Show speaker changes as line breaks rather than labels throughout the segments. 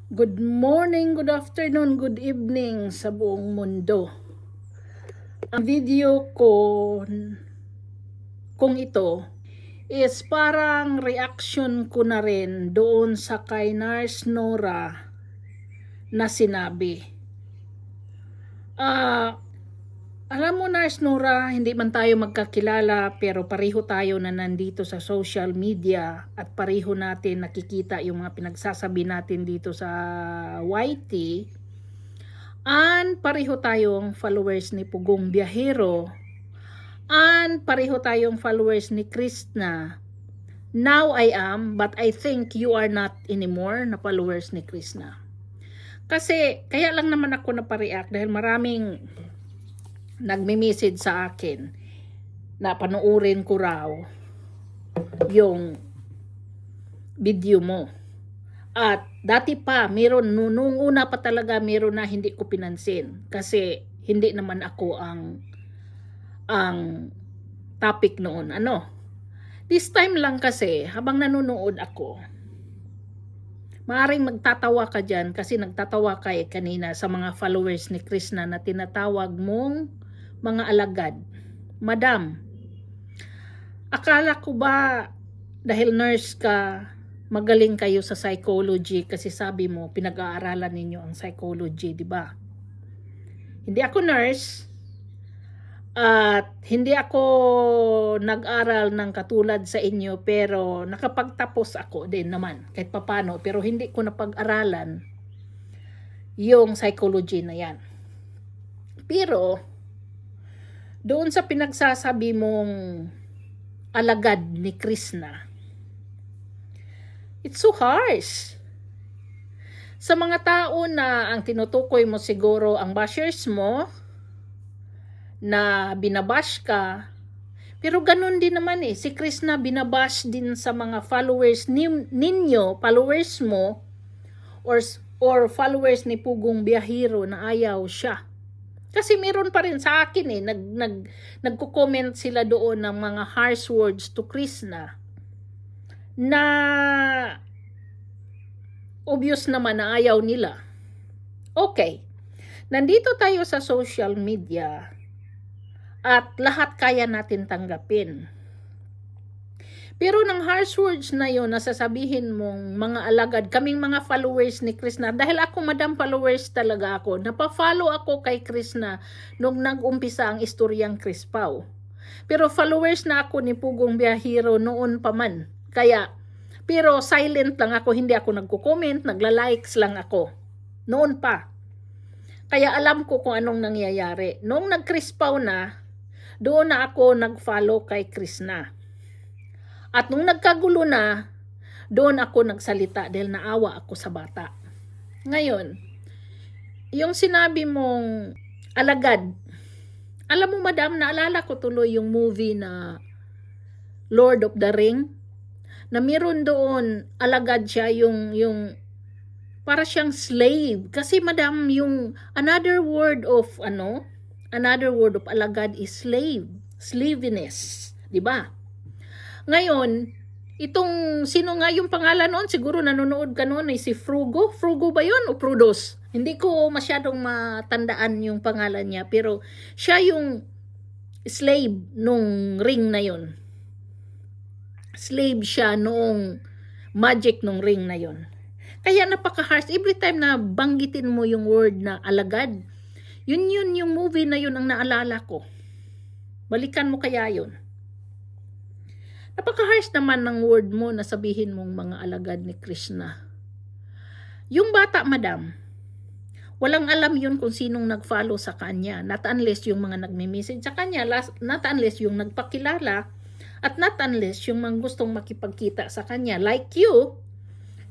Good morning, good afternoon, good evening sa buong mundo. Ang video ko kung ito is parang reaction ko na rin doon sa kay Nars Nora na sinabi. Alam mo Nars Nora, hindi man tayo magkakilala pero pareho tayo na nandito sa social media at pareho natin nakikita yung mga pinagsasabi natin dito sa YT. And pareho tayong followers ni Pugong Biyahero. And pareho tayong followers ni Krishna. Now I am, but I think you are not anymore na followers ni Krishna. Kasi kaya lang naman ako napareact dahil maraming nagme-message sa akin na panuorin ko raw yung video mo. At dati pa, meron, nung una pa talaga, meron na hindi ko pinansin. Kasi hindi naman ako ang topic noon. This time lang kasi, habang nanonood ako, maaring magtatawa ka dyan kasi nagtatawa ka kanina sa mga followers ni Krishna na tinatawag mong mga alagad. Madam, akala ko ba dahil nurse ka, magaling kayo sa psychology kasi sabi mo pinag-aaralan ninyo ang psychology, di ba? Hindi ako nurse at hindi ako nag-aral ng katulad sa inyo pero nakapagtapos ako din naman kahit papano pero hindi ko napag-aralan yung psychology na yan. Pero doon sa pinagsasabi mong alagad ni Krishna, it's so harsh. Sa mga tao na ang tinutukoy mo siguro ang bashers mo, na binabash ka, pero ganun din naman si Krishna binabash din sa mga followers ninyo, followers mo, or followers ni Pugong Biyahero na ayaw siya. Kasi meron pa rin sa akin nagko-comment sila doon ng mga harsh words to Krishna na obvious naman na ayaw nila. Okay, nandito tayo sa social media at lahat kaya natin tanggapin. Pero ng harsh words na yun, nasasabihin mong mga alagad, kaming mga followers ni Krishna, dahil ako madam followers talaga ako, napafollow ako kay Krishna nung nag-umpisa ang istoryang Krispao. Pero followers na ako ni Pugong Biyahero noon pa man. Kaya, pero silent lang ako, hindi ako nagko-comment, nagla-likes lang ako. Noon pa. Kaya alam ko kung anong nangyayari. Noong nag-Krispao na, doon na ako nag-follow kay Krishna. At nung nagkagulo na, doon ako nagsalita dahil naawa ako sa bata. Ngayon, yung sinabi mong alagad, alam mo madam, naalala ko tuloy yung movie na Lord of the Ring, na meron doon, alagad siya yung para siyang slave. Kasi madam, yung another word of alagad is slave, slaviness, di ba? Ngayon, itong sino nga yung pangalan noon, siguro nanonood ka noon, si Frugo. Frugo ba yun o Prudos? Hindi ko masyadong matandaan yung pangalan niya, pero siya yung slave nung ring na yun. Slave siya noong magic nung ring na yun. Kaya napaka-harsh. Every time na banggitin mo yung word na alagad, yun yung movie na yun ang naalala ko. Balikan mo kaya yun. Napaka-harsh naman ng word mo na sabihin mong mga alagad ni Krishna. Yung bata, madam, walang alam yun kung sinong nag-follow sa kanya. Not unless yung mga nagme-message sa kanya, not unless yung nagpakilala, at not unless yung mga gustong makipagkita sa kanya. Like you,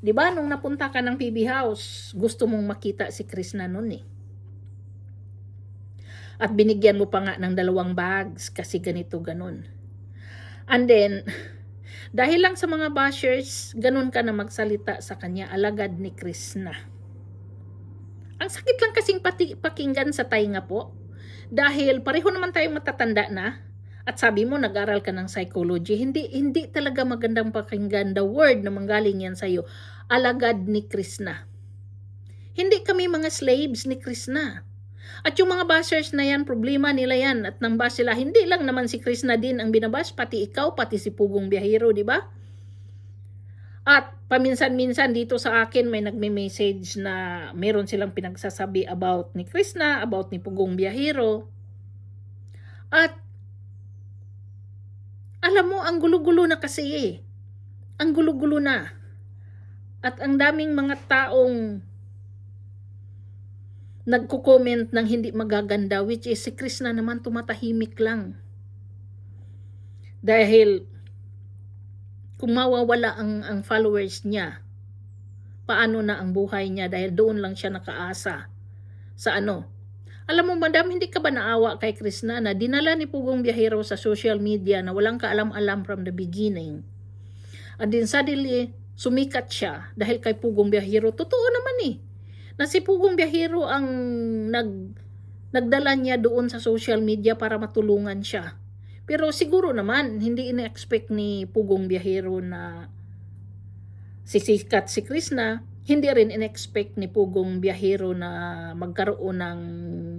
di ba, nung napunta ka ng PB House, gusto mong makita si Krishna noon At binigyan mo pa nga ng 2 bags kasi ganito, ganun. And then, dahil lang sa mga bashers, ganun ka na magsalita sa kanya, alagad ni Krishna. Ang sakit lang kasing pakinggan sa tainga po. Dahil pareho naman tayong matatanda na. At sabi mo, nag-aral ka ng psychology. Hindi talaga magandang pakinggan the word na manggaling yan sa'yo. Alagad ni Krishna. Hindi kami mga slaves ni Krishna. At yung mga bashers na yan, problema nila yan. At nang bash sila, hindi lang naman si Krishna din ang binabash, pati ikaw, pati si Pugong Biyahero, di ba? At paminsan-minsan dito sa akin may nagme-message na meron silang pinagsasabi about ni Krishna, about ni Pugong Biyahero. At alam mo, ang gulo-gulo na kasi eh. Ang gulo-gulo na. At ang daming mga taong nagko-comment ng hindi magaganda, which is si Krishna naman tumatahimik lang. Dahil kung mawawala ang followers niya, paano na ang buhay niya dahil doon lang siya nakaasa sa ano. Alam mo madam, hindi ka ba naawa kay Krishna na dinala ni Pugong Biyahero sa social media na walang kaalam-alam from the beginning. And then suddenly, sumikat siya dahil kay Pugong Biyahero. Totoo naman eh. Na si Pugong Biyahero ang nagdala niya doon sa social media para matulungan siya. Pero siguro naman, hindi ina-expect ni Pugong Biyahero na sisikat si Krishna. Hindi rin in-expect ni Pugong Biyahero na magkaroon ng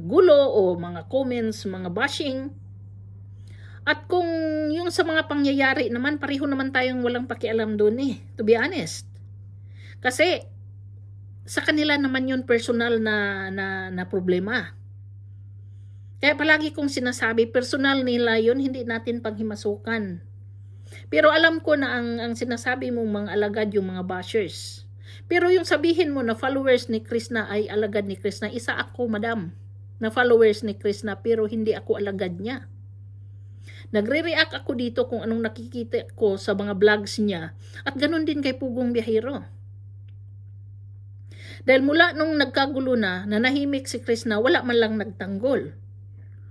gulo o mga comments, mga bashing. At kung yung sa mga pangyayari naman, pareho naman tayong walang pakialam doon eh, to be honest. Kasi sa kanila naman yun personal na problema. Kaya palagi kong sinasabi, personal nila yun, hindi natin panghimasukan. Pero alam ko na ang sinasabi mong mga alagad yung mga bashers. Pero yung sabihin mo na followers ni Krishna ay alagad ni Krishna, isa ako madam, na followers ni Krishna pero hindi ako alagad niya. Nagre-react ako dito kung anong nakikita ko sa mga vlogs niya at ganun din kay Pugong Biyahero. Dahil mula nung nagkagulo na nahimik si Krishna, wala man lang nagtanggol.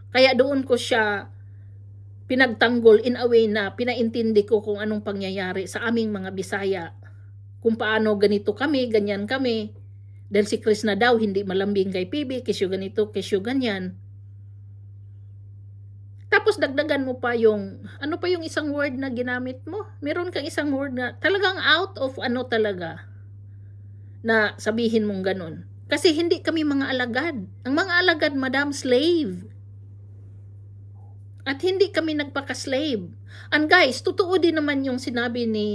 Kaya doon ko siya pinagtanggol in a way na pinaintindi ko kung anong pangyayari sa aming mga Bisaya. Kung paano ganito kami, ganyan kami. Dahil si Krishna daw hindi malambing kay PB, kisyo ganito, kisyo ganyan. Tapos dagdagan mo pa yung, ano pa yung isang word na ginamit mo? Meron kang isang word na talagang out of ano talaga na sabihin mong ganun. Kasi hindi kami mga alagad. Ang mga alagad, madam, slave. At hindi kami nagpaka-slave. And guys, totoo din naman yung sinabi ni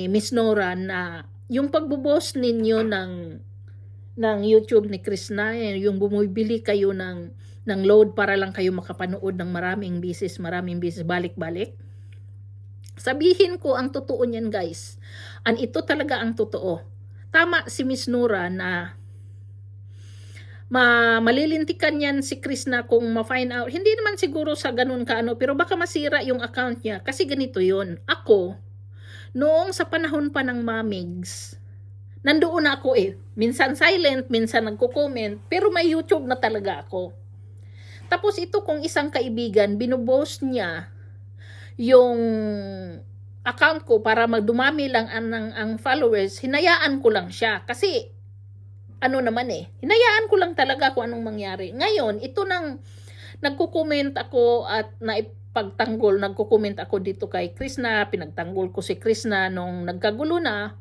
Miss Nora na yung pagbuboss ninyo ng YouTube ni Krishna, yung bumibili kayo ng load para lang kayo makapanood ng maraming beses, balik-balik. Sabihin ko ang totoo niyan guys. And ito talaga ang totoo. Tama si Miss Nora na malilintikan yan si Krishna kung ma-find out. Hindi naman siguro sa ganun kaano, pero baka masira yung account niya. Kasi ganito yun. Ako, noong sa panahon pa ng Mamigs, nandoon ako eh. Minsan silent, minsan nagko-comment, pero may YouTube na talaga ako. Tapos ito kung isang kaibigan, binubost niya yung account ko para magdumami lang ang followers, hinayaan ko lang siya. Kasi ano naman eh, hinayaan ko lang talaga kung anong mangyari. Ngayon, ito nang nagko-comment ako at naipagtanggol, nagko-comment ako dito kay Krishna, pinagtanggol ko si Krishna nung nagkagulo na,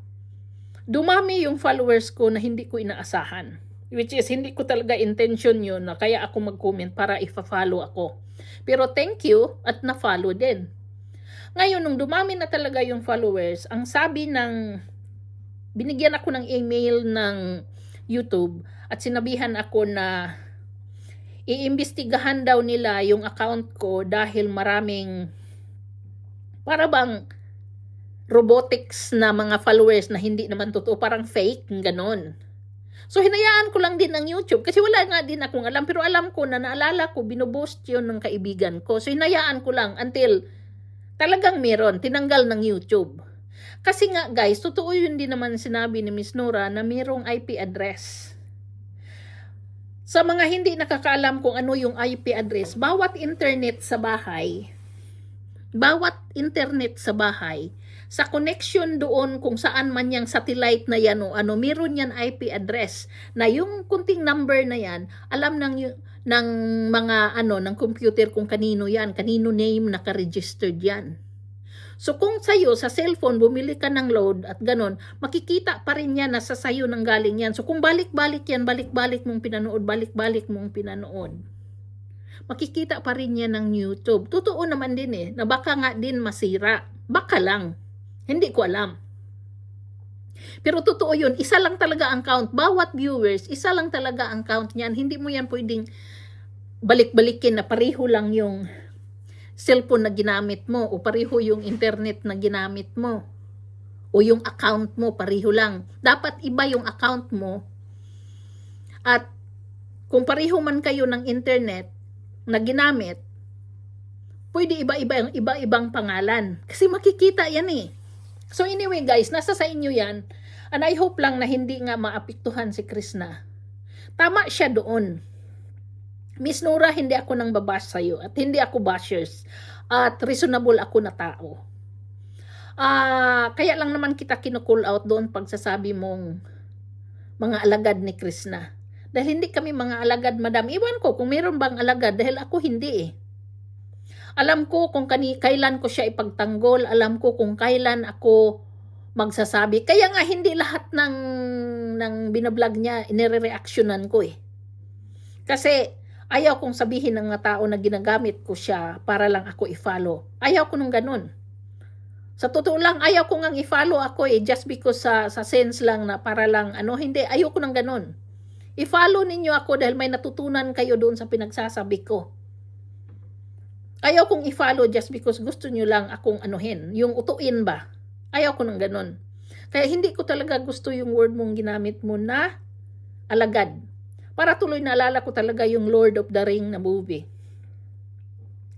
dumami yung followers ko na hindi ko inaasahan. Which is, hindi ko talaga intention yun na kaya ako mag-comment para ifa-follow ako. Pero thank you at na-follow din. Ngayon, nung dumami na talaga yung followers, ang sabi binigyan ako ng email ng YouTube at sinabihan ako na iimbestigahan daw nila yung account ko dahil maraming para bang robotics na mga followers na hindi naman totoo, parang fake, ganon. So hinayaan ko lang din ng YouTube kasi wala nga din akong alam, pero alam ko na naalala ko binubost yun ng kaibigan ko. So hinayaan ko lang until talagang meron, tinanggal ng YouTube. Kasi nga guys, totoo yun din naman sinabi ni Miss Nora na mayroong IP address. Sa mga hindi nakakaalam kung ano yung IP address, bawat internet sa bahay, sa connection doon kung saan man yung satellite na yan o ano, mayroon yan IP address. Na yung kunting number na yan, alam ng mga ng computer kung kanino yan, kanino name naka-registered yan. So kung sa'yo, sa cellphone, bumili ka ng load at ganon, makikita pa rin yan na sa sayo nang galing yan. So kung balik-balik yan, balik-balik mong pinanood, makikita pa rin yan ng YouTube. Totoo naman din na baka nga din masira. Baka lang. Hindi ko alam. Pero totoo yun, isa lang talaga ang count. Bawat viewers, isa lang talaga ang count niyan. Hindi mo yan pwedeng balik-balikin na pareho lang yung cellphone na ginamit mo o pareho yung internet na ginamit mo o yung account mo, pareho lang. Dapat iba yung account mo at kung pareho man kayo ng internet na ginamit, pwede iba-ibang pangalan. Kasi makikita yan So anyway guys, nasa sa inyo yan. And I hope lang na hindi nga maapektuhan si Krishna. Tama siya doon. Miss Nora, hindi ako nang babash sa'yo at hindi ako bashers at reasonable ako na tao. Kaya lang naman kita kinu-call out doon pagsasabi mong mga alagad ni Krishna. Dahil hindi kami mga alagad, madam. Iwan ko kung meron bang alagad dahil ako hindi Alam ko kung kailan ko siya ipagtanggol, alam ko kung kailan ako magsasabi. Kaya nga hindi lahat ng binablog niya inire-reactionan ko Kasi ayaw kong sabihin ng mga tao na ginagamit ko siya para lang ako i-follow. Ayaw ko nung ganun. Sa totoo lang, ayaw ko ngang i-follow ako just because sa sense lang na para lang hindi, ayaw ko nang ganun. I-follow ninyo ako dahil may natutunan kayo doon sa pinagsasabi ko. Ayaw kong i-follow just because gusto nyo lang akong anuhin. Yung utuin ba? Ayaw ko nang ganun. Kaya hindi ko talaga gusto yung word mong ginamit mo na alagad. Para tuloy naalala ko talaga yung Lord of the Ring na movie.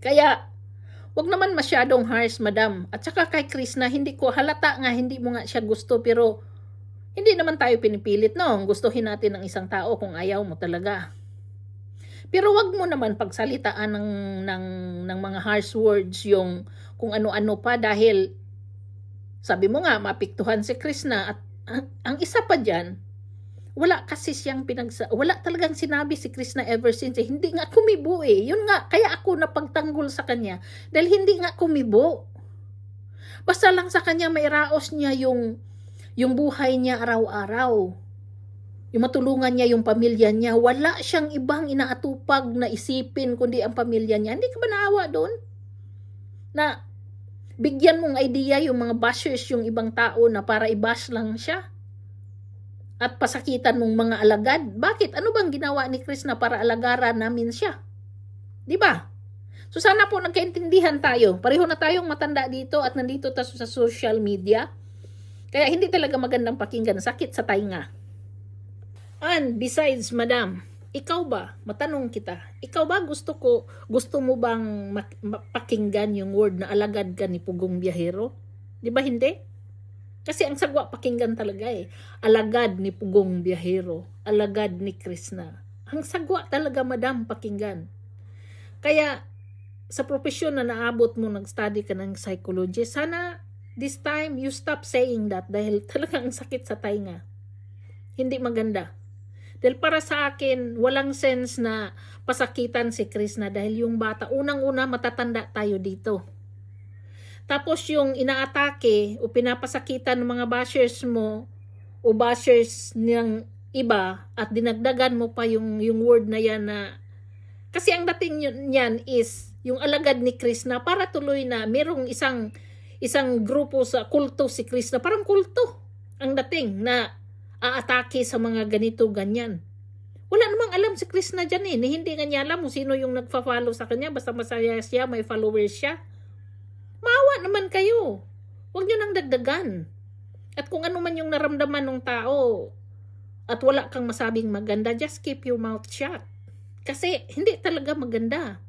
Kaya, wag naman masyadong harsh, madam. At saka kay Krishna, hindi ko halata nga, hindi mo nga siya gusto, pero hindi naman tayo pinipilit, no? Gustuhin natin ng isang tao kung ayaw mo talaga. Pero wag mo naman pagsalitaan ng mga harsh words yung kung ano-ano pa dahil sabi mo nga, mapiktuhan si Krishna at ang isa pa dyan, wala kasi siyang wala talagang sinabi si Krishna ever since hindi nga kumibo Yun nga, kaya ako napagtanggol sa kanya dahil hindi nga kumibo. Basta lang sa kanya may raos niya yung buhay niya araw-araw. Yung matulungan niya yung pamilya niya. Wala siyang ibang inaatupag na isipin kundi ang pamilya niya. Hindi ka ba naawa doon? Na bigyan mong idea yung mga bashers yung ibang tao na para i-bash lang siya? At pasakitan mong mga alagad. Bakit? Ano bang ginawa ni Krishna para alagaran namin siya? Di ba? So sana po nagkaintindihan tayo. Pareho na tayong matanda dito at nandito tayo sa social media. Kaya hindi talaga magandang pakinggan. Sakit sa tainga. And besides, madam, ikaw ba, matanong kita, ikaw ba gusto mo bang pakinggan yung word na alagad ka ni Pugong Biyahero? Di ba hindi? Kasi ang sagwa pakinggan talaga Alagad ni Pugong Biyahero, alagad ni Krishna. Ang sagwa talaga, madam, pakinggan. Kaya sa profesyon na naabot mo, nag-study ka ng psychology, sana this time you stop saying that dahil talagang sakit sa tainga. Hindi maganda. Dahil para sa akin, walang sense na pasakitan si Krishna dahil yung bata, unang-una matatanda tayo dito. Tapos yung inaatake o pinapasakitan ng mga bashers mo o bashers ng iba at dinagdagan mo pa yung word na yan na kasi ang dating niyan is yung alagad ni Krishna para tuloy na merong isang grupo sa kulto si Krishna. Parang kulto ang dating na aatake sa mga ganito, ganyan. Wala namang alam si Krishna dyan Hindi nga niya alam kung sino yung nagfa-follow sa kanya. Basta masaya siya, may followers siya. Maawa naman kayo. Huwag nyo nang dagdagan. At kung ano man yung naramdaman ng tao at wala kang masabing maganda, just keep your mouth shut. Kasi hindi talaga maganda.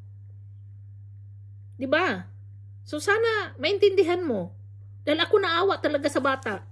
Diba? So sana maintindihan mo. Dahil ako naawa talaga sa bata.